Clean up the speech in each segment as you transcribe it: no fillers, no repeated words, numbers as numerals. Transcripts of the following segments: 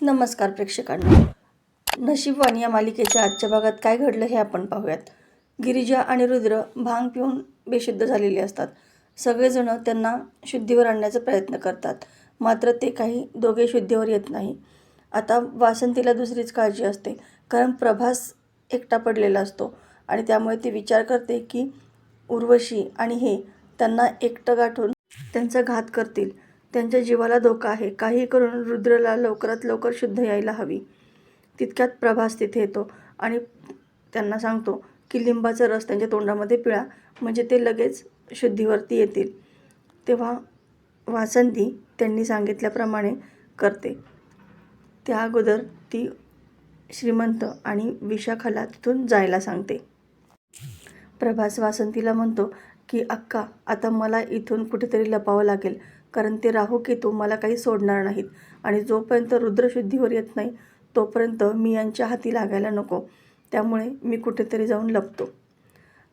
नमस्कार प्रेक्षकांना. नशीबवान या मालिकेच्या आजच्या भागात काय घडलं हे आपण पाहूयात. गिरिजा आणि रुद्र भांग पिऊन बेशुद्ध झालेले असतात. सगळेजण त्यांना शुद्धीवर आणण्याचा प्रयत्न करतात, मात्र ते काही दोघे शुद्धीवर येत नाही. आता वासंतीला दुसरीच काळजी असते, कारण प्रभास एकटा पडलेला असतो आणि त्यामुळे ती विचार करते की उर्वशी आणि हे त्यांना एकटं गाठून त्यांचा घात करतील. त्यांच्या जीवाला धोका आहे. काही करून रुद्रला लवकरात लवकर शुद्ध यायला हवी. तितक्यात प्रभास तिथे येतो आणि त्यांना सांगतो की लिंबाचा रस त्यांच्या तोंडामध्ये पिळा, म्हणजे ते लगेच शुद्धीवरती येतील. तेव्हा वासंती त्यांनी सांगितल्याप्रमाणे करते. त्या अगोदर ती श्रीमंत आणि विशाखाला तिथून जायला सांगते. प्रभास वासंतीला म्हणतो की अक्का, आता मला इथून कुठेतरी लपावं लागेल, कारण ते राहू केतू मला काही सोडणार नाहीत आणि जोपर्यंत रुद्र शुद्धीवर येत नाही तोपर्यंत मी यांच्या हाती लागायला नको. त्यामुळे मी कुठेतरी जाऊन लपतो.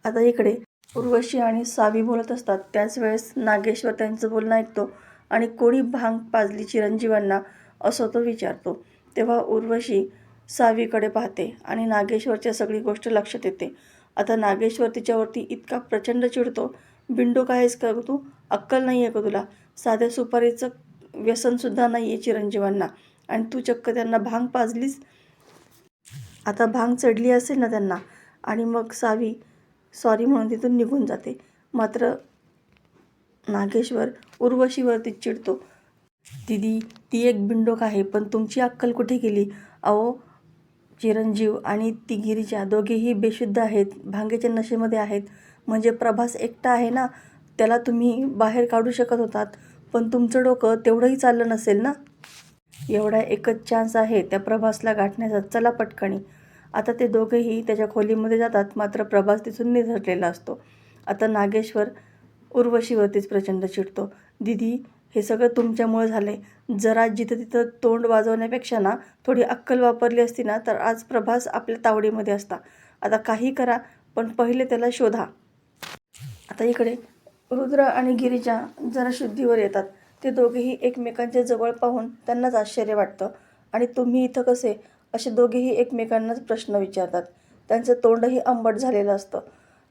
आता इकडे उर्वशी आणि सावी बोलत असतात. त्याच वेळेस नागेश्वर त्यांचं बोलणं ऐकतो आणि कोणी भांग पाजली चिरंजीवांना, असं तो विचारतो. तेव्हा उर्वशी सावीकडे पाहते आणि नागेश्वरच्या सगळी गोष्ट लक्षात येते. आता नागेश्वर तिच्यावरती इतका प्रचंड चिडतो. बिंडूक आहेस का तू? अक्कल नाही आहे का तुला? साध्या सुपारीचं व्यसनसुद्धा नाही आहे चिरंजीवांना आणि तू चक्क त्यांना भांग पाजलीस. आता भांग चढली असेल ना त्यांना. आणि मग सावी सॉरी म्हणून तिथून निघून जाते. मात्र नागेश्वर उर्वशीवरती चिडतो. दीदी, ती एक बिंडोक आहे, पण तुमची अक्कल कुठे गेली? अहो, चिरंजीव आणि ती गिरिजा दोघेही बेशुद्ध आहेत, भांगेच्या नशेमध्ये आहेत. म्हणजे प्रभास एकटा आहे ना, त्याला तुम्ही बाहेर काढू शकत होतात, पण तुमचं डोकं तेवढंही चाललं नसेल ना. एवढा एकच चान्स आहे त्या प्रभासला गाठण्याचा, चला पटकणी. आता ते दोघेही त्याच्या खोलीमध्ये जातात, मात्र प्रभास तिथून निसटलेला असतो. आता नागेश्वर उर्वशीवरतीच प्रचंड चिडतो. दीदी, हे सगळं तुमच्यामुळे झाले. जरा जिथं तिथं तोंड वाजवण्यापेक्षा ना थोडी अक्कल वापरली असती ना, तर आज प्रभास आपल्या तावडीमध्ये असता. आता काही करा, पण पहिले त्याला शोधा. आता इकडे रुद्र आणि गिरिजा जरा शुद्धीवर येतात. ते दोघेही एकमेकांच्या जवळ पाहून त्यांनाच आश्चर्य वाटतं आणि तुम्ही इथं कसे, असे दोघेही एकमेकांनाच प्रश्न विचारतात. त्यांचं तोंडही आंबट झालेलं असतं.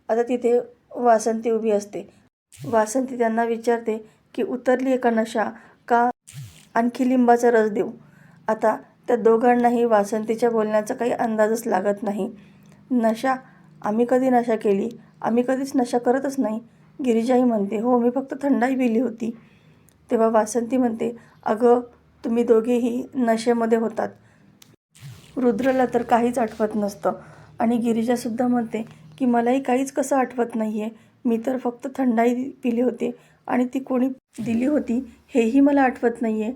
आता तिथे वासंती उभी असते. वासंती त्यांना विचारते की उतरली आहे का नशा, का आणखी लिंबाचा रस देऊ? आता त्या दोघांनाही वासंतीच्या बोलण्याचा काही अंदाजच लागत नाही. नशा? आम्ही कधी नशा केली? आम्ही कधीच नशा करतच नाही. गिरिजाही म्हणते, हो, मी फक्त थंडाई पिली होती. तेव्हा वासंती म्हणते, अगं, तुम्ही दोघेही नशेमध्ये होतात. रुद्रला तर काहीच आठवत नसतं. आणि गिरिजासुद्धा म्हणते की मलाही काहीच कसं आठवत नाही आहे. मी तर फक्त थंडाई पिली होती आणि ती कोणी दिली होती हेही मला आठवत नाही आहे.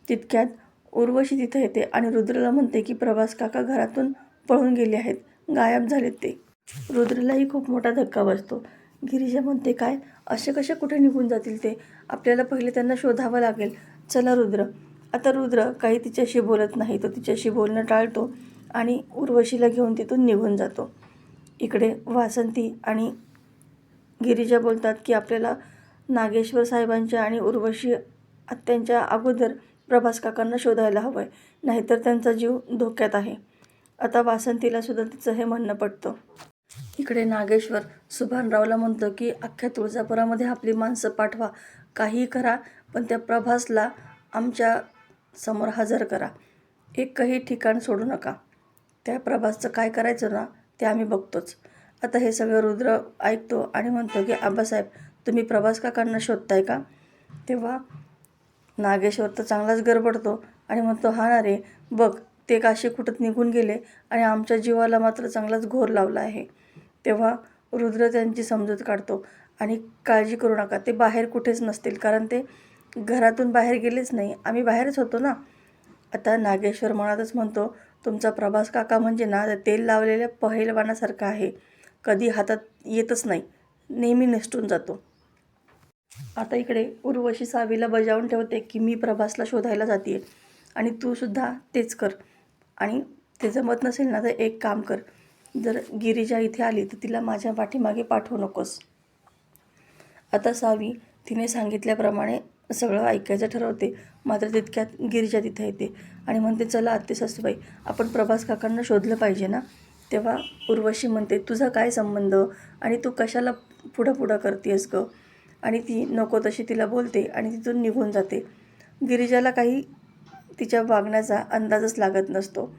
तितक्यात उर्वशी तिथं येते आणि रुद्रला म्हणते की प्रभास काका घरातून पळून गेले आहेत, गायब झालेत ते. रुद्रलाही खूप मोठा धक्का बसतो. गिरिजा म्हणते, काय, असे कसे कुठे निघून जातील ते? आपल्याला पहिले त्यांना शोधावं लागेल. चला रुद्र. आता रुद्र काही तिच्याशी बोलत नाही. तो तिच्याशी बोलणं टाळतो आणि उर्वशीला घेऊन तिथून निघून जातो. इकडे वासंती आणि गिरिजा बोलतात की आपल्याला नागेश्वर साहेबांच्या आणि उर्वशी आत्यांच्या अगोदर प्रभास काकांना शोधायला हवं आहे, नाहीतर त्यांचा जीव धोक्यात आहे. आता वासंतीला सुद्धा तिचं हे म्हणणं पटतं. इकडे नागेश्वर सुभानरावला म्हणतं की अख्ख्या तुळजापुरामध्ये आपली माणसं पाठवा, काहीही करा, पण त्या प्रभासला आमच्या समोर हजर करा. एकही ठिकाण सोडू नका. त्या प्रभासचं काय करायचं ना ते आम्ही बघतोच. आता हे सगळं रुद्र ऐकतो आणि म्हणतो की आबासाहेब, तुम्ही प्रभास काकांना शोधताय का? तेव्हा नागेश्वर तर चांगलाच गडबडतो आणि म्हणतो, हा ना रे, बघ, ते काशी कुठं निघून गेले आणि आमच्या जीवाला मात्र चांगलाच घोर लावला आहे. तेव्हा रुद्र त्यांची समजूत काढतो आणि काळजी करू नका, ते बाहेर कुठेच नसतील, कारण ते घरातून बाहेर गेलेच नाही, आम्ही बाहेरच होतो ना. आता नागेश्वर मनातच म्हणतो, तुमचा प्रभास काका म्हणजे ना तेल लावलेल्या पहिलवानासारखा आहे, कधी हातात येतच नाही, नेहमी निसटून जातो. आता इकडे उर्वशी सावीला बजावून ठेवते की मी प्रभासला शोधायला जाते आणि तू सुद्धा तेच कर. आणि ते जमत नसेल ना तर एक काम कर, जर गिरिजा इथे आली तर तिला माझ्या पाठीमागे पाठवू नकोस. आता सावी तिने सांगितल्याप्रमाणे सगळं ऐकायचं ठरवते. मात्र तितक्यात गिरिजा तिथे येते आणि म्हणते, चला आत्ते सासूबाई, आपण प्रभास काकांना शोधलं पाहिजे ना. तेव्हा उर्वशी म्हणते, तुझा काय संबंध आणि तू कशाला पुढं करतेस गं. आणि ती नको तशी तिला बोलते आणि तिथून निघून जाते. गिरिजाला काही तिच्या वागण्याचा अंदाजच लागत नसतो.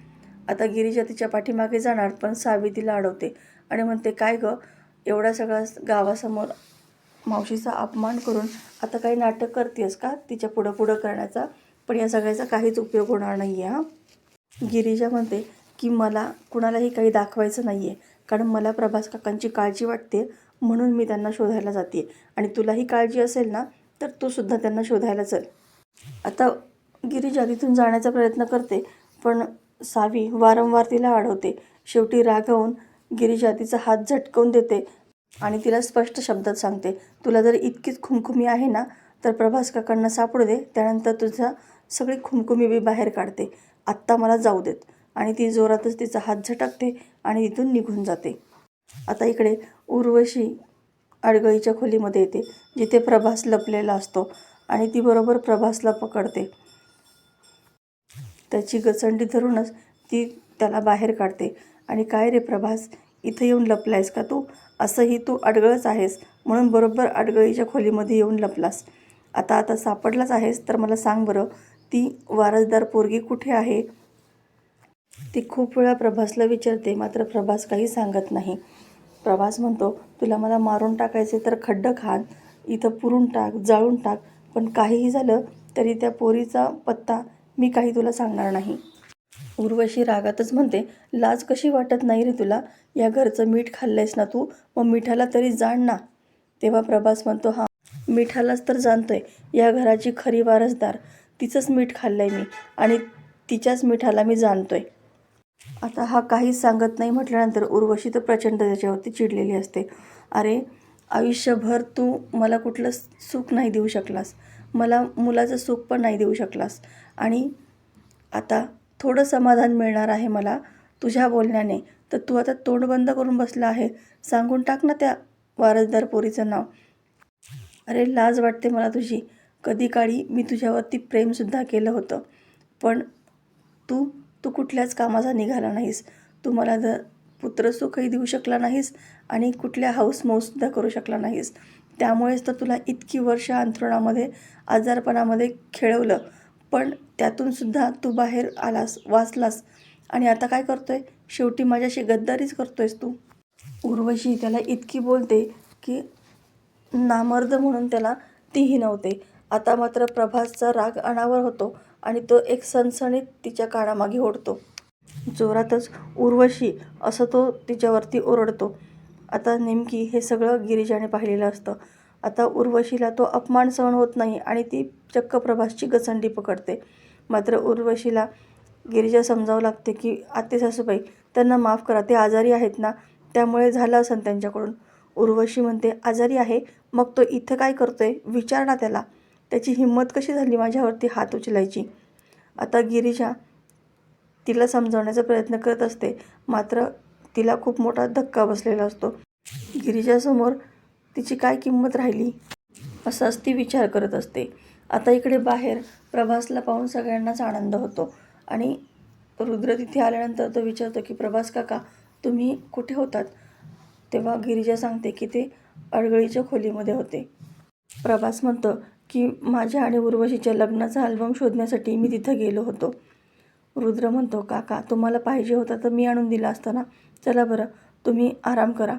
आता गिरिजा तिच्या पाठीमागे जाणार, पण सावी तिला अडवते आणि म्हणते, काय गं, एवढा सगळा गावासमोर मावशीचा अपमान करून आता काही नाटक करतेस का तिच्या पुढं करण्याचा. पण या सगळ्याचा काहीच उपयोग होणार नाही आहे. गिरिजा म्हणते की मला कुणालाही काही दाखवायचं नाही आहे, कारण मला प्रभास काकांची काळजी वाटते, म्हणून मी त्यांना शोधायला जाते. आणि तुलाही काळजी असेल ना, तर तू सुद्धा त्यांना शोधायला चल. आता गिरिजा तिथून जाण्याचा प्रयत्न करते, पण सावी वारंवार तिला अडवते. शेवटी रागावून गिरिजा तिचा हात झटकवून देते आणि तिला स्पष्ट शब्दात सांगते, तुला जर इतकीच खुमखुमी आहे ना, तर प्रभास काकांना सापडू दे, त्यानंतर तुझा सगळी खुमखुमी मी बाहेर काढते. आत्ता मला जाऊ देत. आणि ती जोरातच तिचा हात झटकते आणि तिथून निघून जाते. आता इकडे उर्वशी अडगळीच्या खोलीमध्ये येते, जिथे प्रभास लपलेला असतो आणि ती बरोबर प्रभासला पकडते. त्याची गचंडी धरूनच ती त्याला बाहेर काढते आणि काय रे प्रभास, इथं येऊन लपलायस का तू. असंही तू अडगळच आहेस, म्हणून बरोबर अडगळीच्या खोलीमध्ये येऊन लपलास. आता सापडलाच आहेस तर मला सांग बरं, ती वारसदार पोरगी कुठे आहे. ती खूप वेळा प्रभासला विचारते, मात्र प्रभास काही सांगत नाही. प्रभास म्हणतो, तुला मला मारून टाकायचे तर खड्डं खान, इथं पुरून टाक, जाळून टाक, पण काहीही झालं तरी त्या पोरीचा पत्ता मी काही तुला सांगणार नाही. उर्वशी रागातच म्हणते, लाज कशी वाटत नाही रे तुला. या घरचं मीठ खाल्लंयस ना तू, मग मिठाला तरी जाण ना. तेव्हा प्रभास म्हणतो, हां, मिठालाच तर जाणतोय. या घराची खरी वारसदार तिचंच मीठ खाल्लंय मी आणि तिच्याच मिठाला मी जाणतोय. आता हा काहीच सांगत नाही म्हटल्यानंतर उर्वशी तर प्रचंड त्याच्यावरती चिडलेली असते. अरे, आयुष्यभर तू मला कुठलं सुख नाही देऊ शकलास, मला मुलाचं सुख पण नाही देऊ शकलास, आणि आता थोडं समाधान मिळणार आहे मला तुझ्या बोलण्याने, तर तू आता तोंड बंद करून बसला आहे. सांगून टाक ना त्या वारसदार पोरीचं नाव. अरे, लाज वाटते मला तुझी. कधी काळी मी तुझ्यावरती प्रेमसुद्धा केलं होतं, पण तू कुठल्याच कामाचा निघाला नाहीस. तू मला पुत्रसुखही देऊ शकला नाहीस आणि कुठल्या हाऊसमौससुद्धा करू शकला नाहीस. त्यामुळेच तर तुला इतकी वर्ष अंथरुणामध्ये आजारपणामध्ये खेळवलं, पण त्यातूनसुद्धा तू बाहेर आलास, वाचलास, आणि आता काय करतोय, शेवटी माझ्याशी गद्दारीच करतोयस तू. उर्वशी त्याला इतकी बोलते की नामर्द म्हणून त्याला तीही नव्हते. आता मात्र प्रभासचा राग अनावर होतो आणि तो एक सणसणीत तिच्या कानामागे ओढतो. जोरातच उर्वशी असं तो तिच्यावरती ओरडतो. आता नेमकी हे सगळं गिरिजाने पाहिलेलं असतं. आता उर्वशीला तो अपमान सहन होत नाही आणि ती चक्क प्रभासची गचंडी पकडते. मात्र उर्वशीला गिरिजा समजावं लागते की आत्ते सासूबाई, त्यांना माफ करा, ते आजारी आहेत ना, त्यामुळे झालं असेल त्यांच्याकडून. उर्वशी म्हणते, आजारी आहे, मग तो इथं काय करतोय, विचार ना त्याला. त्याची हिंमत कशी झाली माझ्यावरती हात उचलायची. आता गिरिजा तिला समजावण्याचा प्रयत्न करत असते, मात्र तिला खूप मोठा धक्का बसलेला असतो. गिरिजासमोर तिची काय किंमत राहिली, असाच ती विचार करत असते. आता इकडे बाहेर प्रभासला पाहून सगळ्यांनाच आनंद होतो आणि रुद्र तिथे आल्यानंतर तो विचारतो की प्रभास काका, तुम्ही कुठे होतात. तेव्हा गिरिजा सांगते की ते अडगळीच्या खोलीमध्ये होते. प्रभास म्हणतो की माझ्या आणि उर्वशीच्या लग्नाचा अल्बम शोधण्यासाठी मी तिथं गेलो होतो. रुद्र म्हणतो, काका, तुम्हाला पाहिजे होता तर मी आणून दिला असता ना. चला बरं, तुम्ही आराम करा.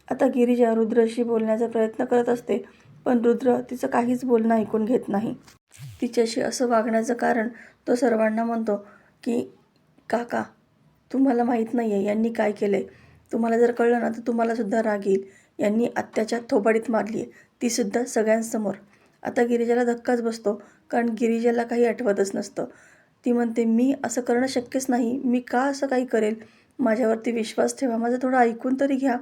आता गिरिजा रुद्रशी बोलण्याचा प्रयत्न करत असते, पण रुद्र तिचं काहीच बोलणं ऐकून घेत नाही. तिच्याशी असं वागण्याचं कारण तो सर्वांना म्हणतो की काका, तुम्हाला माहीत नाही आहे यांनी काय केलं आहे. तुम्हाला जर कळलं ना तर तुम्हालासुद्धा राग येईल. यांनी आत्याच्या थोबाडीत मारली आहे, तीसुद्धा सगळ्यांसमोर. आता गिरिजाला धक्काच बसतो, कारण गिरिजाला काही आठवतच नसतं. ती म्हणते, मी असं करणं शक्यच नाही, मी का असं काही करेल, माझ्यावरती विश्वास ठेवा, माझं थोडं ऐकून तरी घ्या.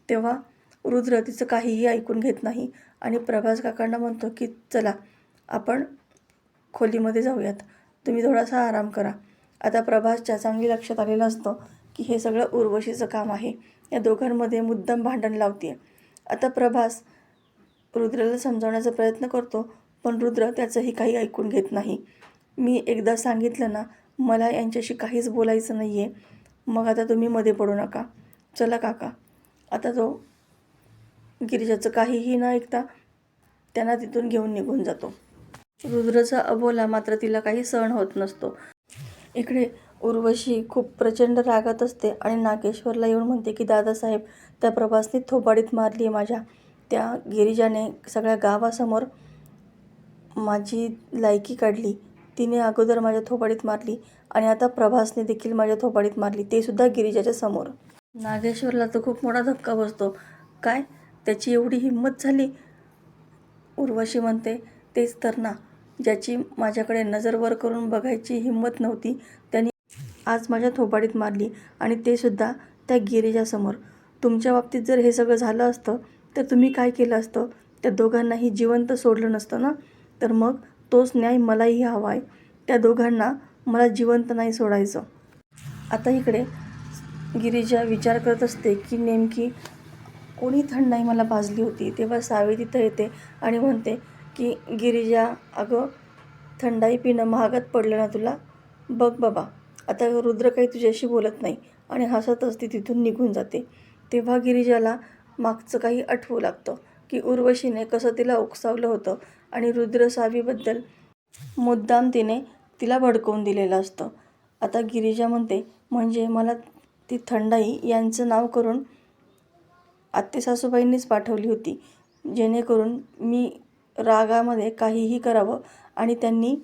तेव्हा रुद्र तिचं काहीही ऐकून घेत नाही आणि प्रभास काकांना म्हणतो की चला आपण खोलीमध्ये जाऊयात, तुम्ही थोडासा आराम करा. आता प्रभासच्या चांगली लक्षात आलेलं असतं की हे सगळं उर्वशीचं काम आहे, या दोघांमध्ये मुद्दाम भांडण लावते. आता प्रभास रुद्राला समजावण्याचा प्रयत्न करतो, पण रुद्र त्याचंही काही ऐकून घेत नाही. मी एकदा सांगितलं ना, मला यांच्याशी काहीच बोलायचं नाही आहे, मग आता तुम्ही मध्ये पडू नका. चला काका. आता तो गिरिजाचं काहीही न ऐकता त्यांना तिथून घेऊन निघून जातो. रुद्रचा अबोला मात्र तिला काही सहन होत नसतो. इकडे उर्वशी खूप प्रचंड रागात असते आणि नागेश्वरला येऊन म्हणते की दादासाहेब, त्या प्रभासने थोबाडीत मारली आहे माझ्या. त्या गिरिजाने सगळ्या गावासमोर माझी लायकी काढली. तिने अगोदर माझ्या थोबाडीत मारली आणि आता प्रभासने देखील माझ्या थोबाडीत मारली, ते सुद्धा गिरिजाच्या समोर. नागेश्वरला तर खूप मोठा धक्का बसतो. काय, त्याची एवढी हिंमत झाली? उर्वशी म्हणते, तेच तर ना, ज्याची माझ्याकडे नजर वर करून बघायची हिंमत नव्हती त्यांनी आज माझ्या थोबाडीत मारली, आणि ते सुद्धा त्या गिरिजासमोर. तुमच्या बाबतीत जर हे सगळं झालं असतं तर तुम्ही काय केलं असतं? त्या दोघांनाही जिवंत सोडलं नसतं ना? तर मग तोच न्याय मलाही हवा आहे. त्या दोघांना मला जिवंत नाही सोडायचं. आता इकडे गिरिजा विचार करत असते की नेमकी कोणी थंडाई मला पाजली होती. तेव्हा सावी तिथं येते आणि म्हणते की गिरिजा, अगं थंडाई पिणं महागात पडलं ना तुला? बघ बाबा. आता रुद्र काही तुझ्याशी बोलत नाही आणि हसतच ती तिथून निघून जाते. तेव्हा गिरिजाला मागचं काही आठवू लागतं की उर्वशीने कसं तिला उकसावलं होतं आणि रुद्र सावीबद्दल मुद्दाम तिने तिला भडकवून दिलेलं असतं. आता गिरिजा म्हणते, म्हणजे मला ती थंडाई यांचं नाव करून आत्तेसासूबाईंनीच पाठवली होती, जेणेकरून मी रागामध्ये काहीही करावं आणि त्यांनी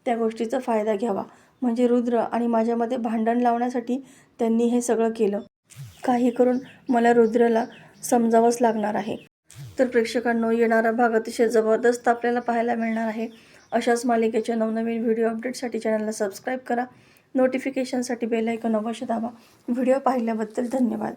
त्या गोष्टीचा फायदा घ्यावा. म्हणजे रुद्र आणि माझ्यामध्ये भांडण लावण्यासाठी त्यांनी हे सगळं केलं. काही करून मला रुद्रला समजावंच लागणार आहे. तर प्रेक्षकांनो, येणारा भाग अतिशय जबरदस्त आपल्याला पाहायला मिळणार आहे. अशाच मालिकेच्या नवनवीन व्हिडिओ अपडेटसाठी चॅनलला सबस्क्राईब करा. नोटिफिकेशनसाठी बेल आयकॉन अवश्य दाबा. व्हिडिओ पाहिल्याबद्दल धन्यवाद.